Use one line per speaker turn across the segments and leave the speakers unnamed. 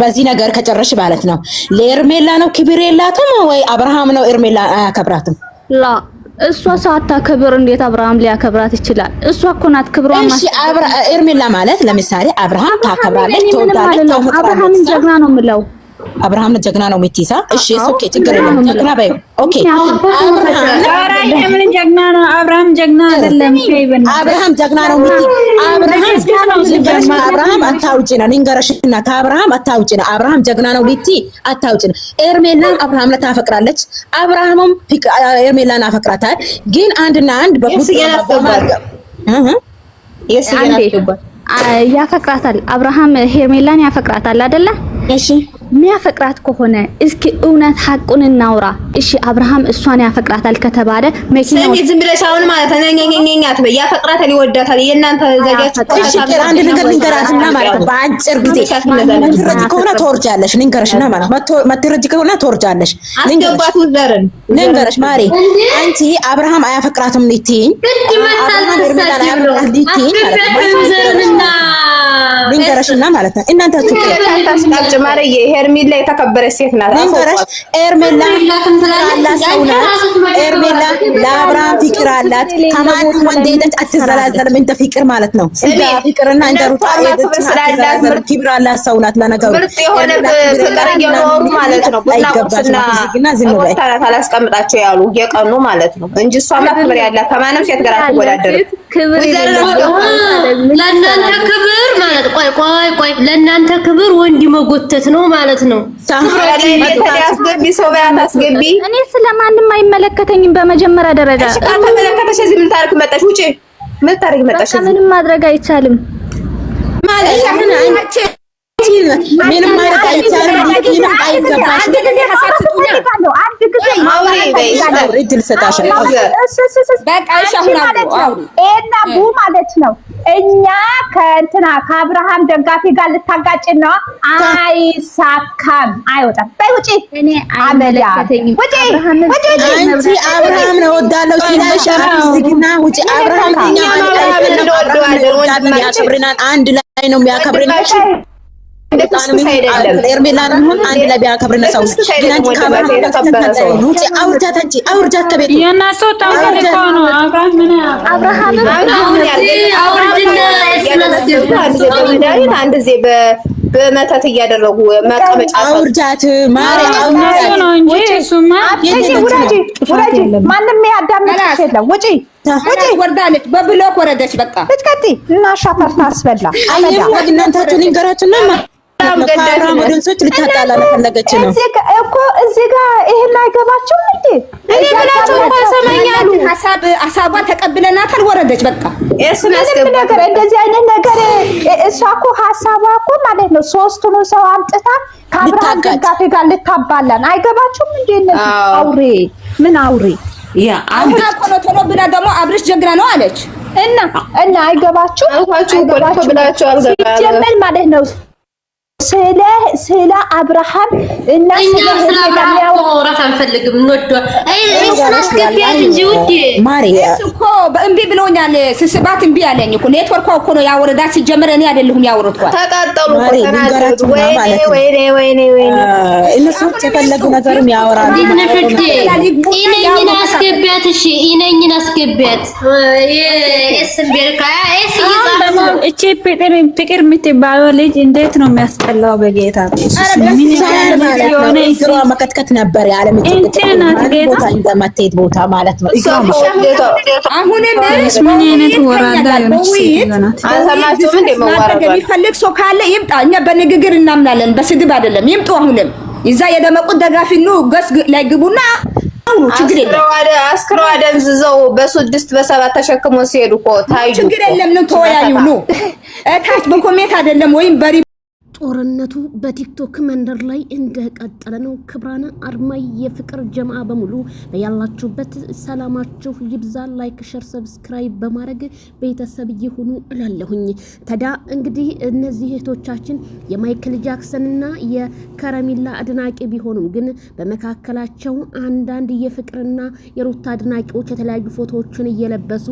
በዚህ ነገር ከጨረሽ ማለት ነው ለኤርሜላ ነው ክብር የላትም ወይ አብርሃም ነው ኤርሜላ አያከብራትም?
ላ እሷ ሳታከብር እንዴት አብርሃም ሊያከብራት ይችላል? እሷ እኮ ናት ክብሯን
እሺ ኤርሜላ ማለት ለምሳሌ አብርሃም ታከብራለች ትወዳለች
አብርሃም ጀግና ነው የምለው
አብርሃም ጀግና ነው የምትይዛ እሺ ኦኬ ችግር የለም ጀግና በይ ኦኬ
አብርሃም ጀግና ነው አብርሃም ጀግና አይደለም
አብርሃም ጀግና ነው የምትይ አብርሃም አታውጪ ነው ንገረሽና ከአብርሃም አታውጪ ነው አብርሃም ጀግና ነው ልቲ አታውጪ ነው ኤርሜላን አብርሃም ታፈቅራለች አብርሃምም ኤርሜላን አፈቅራታል ግን አንድና አንድ በቁጥ
ያፈቅራታል አብርሃም ሄርሜላን ያፈቅራታል አይደለ
እሺ
የሚያፈቅራት ከሆነ እስኪ እውነት ሐቁን እናውራ እሺ አብርሃም እሷን ያፈቅራታል ከተባለ
መኪናው ዝም ብለሽ አሁን ማለት ነኛኛኛኛ አትበይ ያፈቅራታል ይወዳታል የእናንተ ዘጋችሁ
እሺ አንድ ነገር ልንገራትና ማለት በአጭር ጊዜ ማትረጂ ከሆነ ተወርጃለሽ ልንገርሽና ማለት ማትረጂ ከሆነ ተወርጃለሽ
አስገባት ወዘርን
ልንገርሽ ማሪ አንቺ አብርሃም አያፈቅራትም ልትይኝ ልንገርሽና ማለት ነው እናንተ
ታስቀጭ ማሪዬ ሄርሜላ የተከበረች ሴት ናት
ልንገርሽ ኤርሜላ ኤርሜላ ለአብርሃም ፍቅር አላት ከማንም ወንድ ሄደች አትዘላዘልም እንደ ፍቅር ማለት ነው እንደ ፍቅርና እንደ ሩታ ሄደች አትዘላዘልም ክብር አላት ሰው ናት ለነገሩ
ምርጥ የሆነ ፍቅር እየኖሩ ማለት ነው ቡና ዝም በይ አላስቀምጣቸው ያሉ እየቀኑ ማለት ነው እንጂ እሷማ ክብር ያላት ከማንም ሴት ጋር አትወዳደርም
ክብር
ለእናንተ ክብር ማለት ቆይ ለእናንተ ክብር ወንድ መጎተት ነው ማለት ነው።
አስገቢ ሰው ባያት አስገቢ።
እኔ ስለማንም አይመለከተኝም። በመጀመሪያ ደረጃ
ተመለከተሽ እዚህ ምን ታርክ መጣሽ? ውጪ ምን ታርክ መጣሽ?
ምንም ማድረግ አይቻልም
ማለት ምንም ማድረግ አይቻልም። ምንም አይገባሽ።
አንድ ጊዜ ሀሳብ ስጡኝ። አንድ ጊዜ
እድል ሰጣሽ።
በቃ እና ቡ ማለት ነው እኛ ከእንትና ከአብርሃም ደጋፊ ጋር ልታጋጭን ነው። አይሳካም፣ አይወጣም። በይ ውጪ።
እኔ አይመለከተኝም።
አንቺ አብርሃም ነው ወዳለው ሲላሽ አፍዝግና ውጪ። አብርሃም እኛ ያከብረናል፣ አንድ ላይ ነው የሚያከብረናል። ኤርሜላን ሆን አንድ ላይ ቢያከብረን ሰው ግን አንቺ ከአብርሃም ውጪ አውርጃት፣ አንቺ አውርጃት ከቤቱ
የናሱ ታውቆ ነው
አብርሃም
አንድ ዜ በመተት እያደረጉ መቀመጫ
አውርጃት ማሪ አውርጃት
ነው እንጂ እሱማ ውረጂ ማንም ያዳምጥሽ የለም። ውጪ ወርዳለች፣ በብሎክ ወረደች። በቃ ልትከቲ እና ሻፈር ታስበላ
አየሁ እናንተቱ ልንገራችሁና ከአብርሃም ወደንሶች ልታጣላ ፈለገች ነው
እኮ እዚህ ጋር ይሄን አይገባችሁም እንዴ?
እኔ ብላችሁ ሰማኛሉ
ሀሳቧን ተቀብለናታል። ወረደች በቃ
ምንም
ነገር እንደዚህ አይነት ነገር እሷ እኮ ሀሳቧ እኮ ማለት ነው ሶስቱን ሰው አምጥታ ከአብርሃም ደጋፊ ጋር ልታባላን አይገባችሁም እንዴ? አውሬ ምን አውሬ
ያ
አሁን እኮ ነው ቶሎ ብላ ደግሞ አብርሽ ጀግና ነው አለች እና አይገባችሁም
ብላችሁ
ሲጀመር ማለት ነው ስለ አብርሃም እና
ስለ አብርሃም ማውራት አንፈልግም። እሱን አስገቢያት እንጂ ውዴ
ማሪ
እኮ በእምቢ ብሎኛል። ስስባት እምቢ አለኝ እኮ ኔትወርኳ እኮ ነው ያወረዳት። ሲጀመር እኔ አይደለሁም ያወረድኳት።
ተቃጠሉ
ወይኔ
እነሱ የፈለጉ ነገርም ያወራሉ።
ኢነኝን አስገቢያት። እሺ ኢነኝን አስገቢያት። ኤስን ቤልካ ኤስ
እቺ ፍቅር የምትባለው ልጅ እንዴት ነው የሚያስጠላው? በጌታ
እግሯ መከትከት ነበር ያለ ቦታ እንደማትሄድ ቦታ ማለት ነው።
አሁንም ምን አይነት ወራዳ የሚፈልግ ሰው ካለ ይምጣ። እኛ በንግግር እናምናለን፣ በስድብ አይደለም። ይምጡ። አሁንም ይዛ የደመቁት ደጋፊ ነው ገስ ላይ ግቡና ችግር የለም።
አስክሮ አደንዝዘው በስድስት በሰባት ተሸክሞ ሲሄዱ እኮ ታዩ።
ችግር የለም ነው ተወያዩ ነው እታች በኮሜንት አይደለም ወይም በሪ
ጦርነቱ በቲክቶክ መንደር ላይ እንደቀጠለ ነው። ክብራን አርማይ የፍቅር ጀማ በሙሉ በያላችሁበት ሰላማችሁ ይብዛ። ላይክ፣ ሼር፣ ሰብስክራይብ በማድረግ ቤተሰብ ይሁኑ እላለሁኝ። ታዲያ እንግዲህ እነዚህ እህቶቻችን የማይክል ጃክሰንና የከረሚላ አድናቂ ቢሆኑም ግን በመካከላቸው አንዳንድ የፍቅርና የሩታ አድናቂዎች የተለያዩ ፎቶዎችን እየለበሱ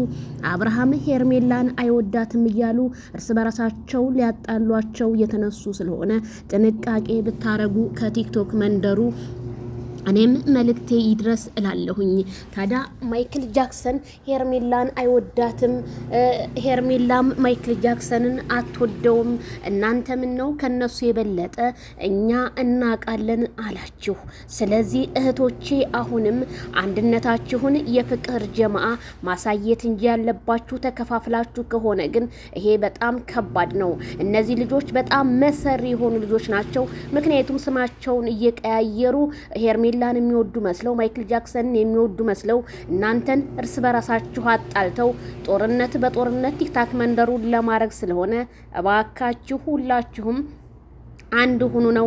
አብርሃም ሄርሜላን አይወዳትም እያሉ እርስ በራሳቸው ሊያጣሏቸው የተነሱ ስለሆነ ጥንቃቄ ብታረጉ ከቲክቶክ መንደሩ እኔም መልእክቴ ይድረስ እላለሁኝ። ታዲያ ማይክል ጃክሰን ሄርሜላን አይወዳትም፣ ሄርሜላም ማይክል ጃክሰንን አትወደውም። እናንተ ምን ነው ከነሱ የበለጠ እኛ እናቃለን አላችሁ። ስለዚህ እህቶቼ አሁንም አንድነታችሁን የፍቅር ጀማዓ ማሳየት እንጂ ያለባችሁ ተከፋፍላችሁ ከሆነ ግን ይሄ በጣም ከባድ ነው። እነዚህ ልጆች በጣም መሰሪ የሆኑ ልጆች ናቸው። ምክንያቱም ስማቸውን እየቀያየሩ ሄርሜላን የሚወዱ መስለው ማይክል ጃክሰንን የሚወዱ መስለው እናንተን እርስ በራሳችሁ አጣልተው ጦርነት በጦርነት ቲክታክ መንደሩን ለማድረግ ስለሆነ እባካችሁ ሁላችሁም አንድ ሁኑ ነው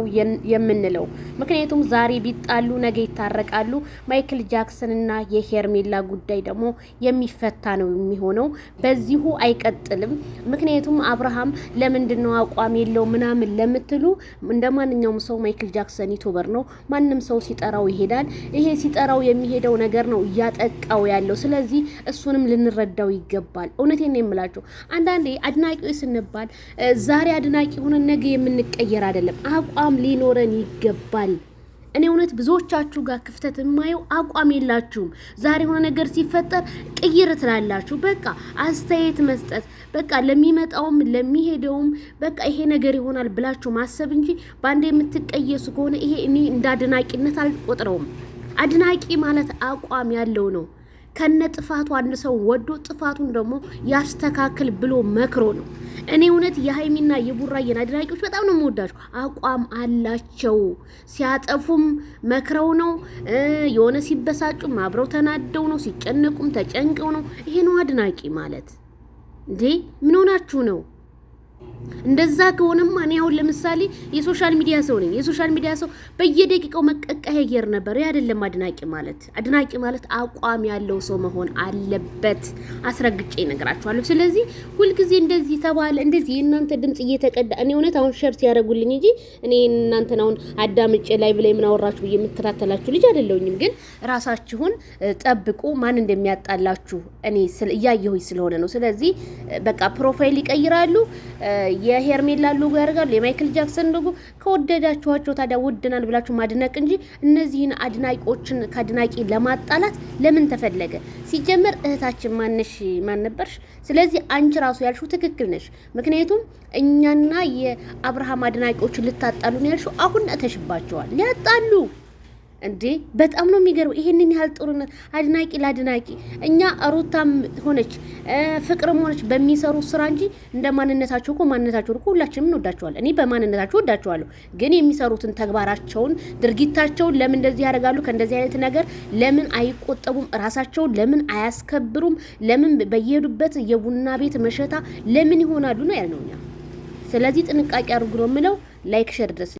የምንለው። ምክንያቱም ዛሬ ቢጣሉ ነገ ይታረቃሉ። ማይክል ጃክሰን እና የሄርሜላ ጉዳይ ደግሞ የሚፈታ ነው የሚሆነው፣ በዚሁ አይቀጥልም። ምክንያቱም አብርሃም ለምንድነው አቋም የለው ምናምን ለምትሉ እንደማንኛውም ሰው ማይክል ጃክሰን ዩቲዩበር ነው። ማንም ሰው ሲጠራው ይሄዳል። ይሄ ሲጠራው የሚሄደው ነገር ነው እያጠቃው ያለው። ስለዚህ እሱንም ልንረዳው ይገባል። እውነቴን ነው የምላችሁ። አንዳንዴ አድናቂዎች ስንባል ዛሬ አድናቂ ሆነን ነገ የምንቀየር አይደለም። አቋም ሊኖረን ይገባል። እኔ እውነት ብዙዎቻችሁ ጋር ክፍተት የማየው አቋም የላችሁም። ዛሬ የሆነ ነገር ሲፈጠር ቅይር ትላላችሁ። በቃ አስተያየት መስጠት፣ በቃ ለሚመጣውም ለሚሄደውም በቃ ይሄ ነገር ይሆናል ብላችሁ ማሰብ እንጂ ባንዴ የምትቀየሱ ከሆነ ይሄ እኔ እንደ አድናቂነት አልቆጥረውም። አድናቂ ማለት አቋም ያለው ነው። ከነ ጥፋቱ አንድ ሰው ወዶ ጥፋቱን ደግሞ ያስተካክል ብሎ መክሮ ነው። እኔ እውነት የሃይሚና የቡራየን አድናቂዎች በጣም ነው የምወዳቸው። አቋም አላቸው። ሲያጠፉም መክረው ነው፣ የሆነ ሲበሳጩም አብረው ተናደው ነው፣ ሲጨነቁም ተጨንቀው ነው። ይሄ ነው አድናቂ ማለት እንዴ! ምን ሆናችሁ ነው? እንደዛ ከሆነማ እኔ አሁን ለምሳሌ የሶሻል ሚዲያ ሰው ነኝ። የሶሻል ሚዲያ ሰው በየደቂቃው መቀያየር ነበር። ያ አይደለም አድናቂ ማለት። አድናቂ ማለት አቋም ያለው ሰው መሆን አለበት። አስረግጬ እነግራችኋለሁ። ስለዚህ ሁልጊዜ እንደዚህ ተባለ እንደዚህ የእናንተ ድምጽ እየተቀዳ እኔ እውነት አሁን ሸር ሲያደርጉልኝ እንጂ እኔ እናንተን አሁን አዳምጬ ላይ ብላይ ምን አወራችሁ ብዬ የምከታተላችሁ ልጅ አይደለሁኝም። ግን ራሳችሁን ጠብቁ። ማን እንደሚያጣላችሁ እኔ እያየሁኝ ስለሆነ ነው። ስለዚህ በቃ ፕሮፋይል ይቀይራሉ፣ የሄርሜላ ሎጎ ያደርጋሉ፣ የማይክል ጃክሰን ሎጎ። ከወደዳችኋቸው ታዲያ ወደናል ብላችሁ ማድነቅ እንጂ እነዚህን አድናቂዎችን ከአድናቂ ለማጣላት ለምን ተፈለገ? ሲጀመር እህታችን ማን ነበርሽ? ስለዚህ አንቺ ራሱ ያልሽው ትክክል ነሽ። ምክንያቱም እኛና የአብርሃም አድናቂዎችን ልታጣሉ ነው ያልሽው። አሁን ተሽባቸዋል ሊያጣሉ እንዴ! በጣም ነው የሚገርመው። ይሄንን ያህል ጦርነት አድናቂ ለአድናቂ እኛ ሩታም ሆነች ፍቅርም ሆነች በሚሰሩ ስራ እንጂ እንደማንነታቸው እኮ ማንነታቸው እኮ ሁላችንም እንወዳቸዋለን። እኔ በማንነታቸው ወዳቸዋለሁ፣ ግን የሚሰሩትን ተግባራቸውን፣ ድርጊታቸውን ለምን እንደዚህ ያደርጋሉ? ከእንደዚህ አይነት ነገር ለምን አይቆጠቡም? ራሳቸውን ለምን አያስከብሩም? ለምን በየሄዱበት የቡና ቤት መሸታ ለምን ይሆናሉ ነው ያልነው እኛ። ስለዚህ ጥንቃቄ አድርጉ ነው የምለው። ላይክ ሸር ድረስ